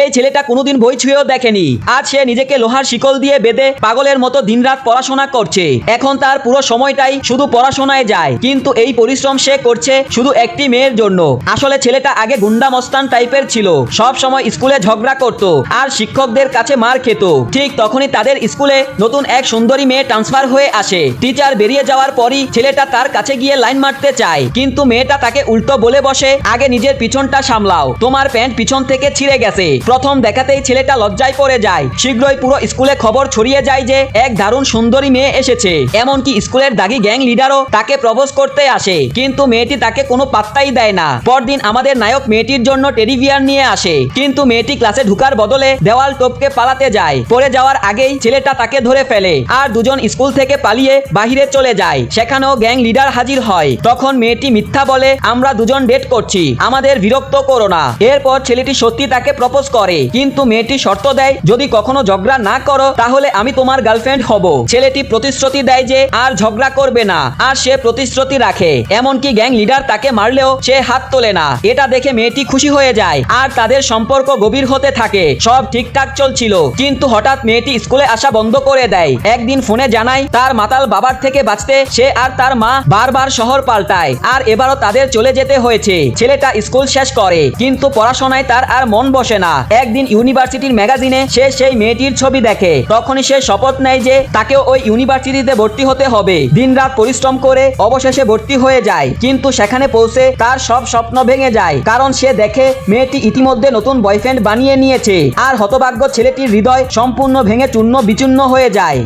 এই ছেলেটা কোনোদিন বই ছুঁয়েও দেখেনি। আজ সে নিজেকে লোহার শিকল দিয়ে বেঁধে পাগলের মতো দিনরাত পড়াশোনা করছে। এখন তার পুরো সময়টাই শুধু পড়াশোনায় যায়, কিন্তু এই পরিশ্রম সে করছে শুধু একটি মেয়ের জন্য। আসলে ছেলেটা আগে গুন্ডা মস্তান টাইপের ছিল, সব সময় স্কুলে ঝগড়া করত আর শিক্ষকদের কাছে মার খেত। ঠিক তখনই তাদের স্কুলে নতুন এক সুন্দরী মেয়ে ট্রান্সফার হয়ে আসে। টিচার বেরিয়ে যাওয়ার পরই ছেলেটা তার কাছে গিয়ে লাইন মারতে চায়, কিন্তু মেয়েটা তাকে উল্টো বলে বসে, আগে নিজের পিছনটা সামলাও, তোমার প্যান্ট পিছন থেকে ছিঁড়ে গেছে। প্রথম দেখাতেই ছেলেটা লজ্জায় পড়ে যায়। শীঘ্রই পুরো স্কুলে খবর ছড়িয়ে যায় যে এক দারুণ সুন্দরী মেয়ে এসেছে। এমনকি স্কুলের দাগি গ্যাং লিডারও তাকে প্রপোজ করতে আসে, কিন্তু মেয়েটি তাকে কোনো পাত্তাই দেয় না। পরদিন আমাদের নায়ক মেয়েটির জন্য টেডি বিয়ার নিয়ে আসে, কিন্তু মেয়েটি ক্লাসে ঢুকার বদলে দেওয়াল টপকে পালাতে যায়। পড়ে যাওয়ার আগেই ছেলেটা তাকে ধরে ফেলে আর দুজন স্কুল থেকে পালিয়ে বাহিরে চলে যায়। সেখানেও গ্যাং লিডার হাজির হয়। তখন মেয়েটি মিথ্যা বলে, আমরা দুজন ডেট করছি, আমাদের বিরক্ত করো না। এরপর ছেলেটি সত্যি তাকে প্রপোজ করে, কিন্তু মেয়েটি শর্ত দেয়, যদি কখনো ঝগড়া না করো তাহলে আমি তোমার গার্লফ্রেন্ড হব। ছেলেটি প্রতিশ্রুতি দেয় যে আর ঝগড়া করবে না, আর সে প্রতিশ্রুতি রাখে। এমনকি গ্যাং লিডার তাকে মারলেও সে হাত তোলে না। এটা দেখে মেয়েটি খুশি হয়ে যায় আর তাদের সম্পর্ক গভীর হতে থাকে। সব ঠিকঠাক চলছিল, কিন্তু হঠাৎ মেয়েটি স্কুলে আসা বন্ধ করে দেয়। একদিন ফোনে জানায় তার মাতাল বাবার থেকে বাঁচতে সে আর তার মা বারবার শহর পাল্টায়, আর এবারও তাদের চলে যেতে হয়েছে। ছেলেটা স্কুল শেষ করে, কিন্তু পড়াশোনায় তার আর মন বসে না। একদিন ইউনিভার্সিটির ম্যাগাজিনে সে সেই মেয়েটির ছবি দেখে। তখনই সে শপথ নেয় যে তাকেও ওই ইউনিভার্সিটিতে ভর্তি হতে হবে। দিনরাত পরিশ্রম করে অবশেষে ভর্তি হয়ে যায়, কিন্তু সেখানে পৌঁছে তার সব স্বপ্ন ভেঙে যায়, কারণ সে দেখে মেয়েটি ইতিমধ্যে নতুন বয়ফ্রেন্ড বানিয়ে নিয়েছে। আর হতভাগ্য ছেলেটির হৃদয় সম্পূর্ণ ভেঙে চূর্ণ বিচূর্ণ হয়ে যায়।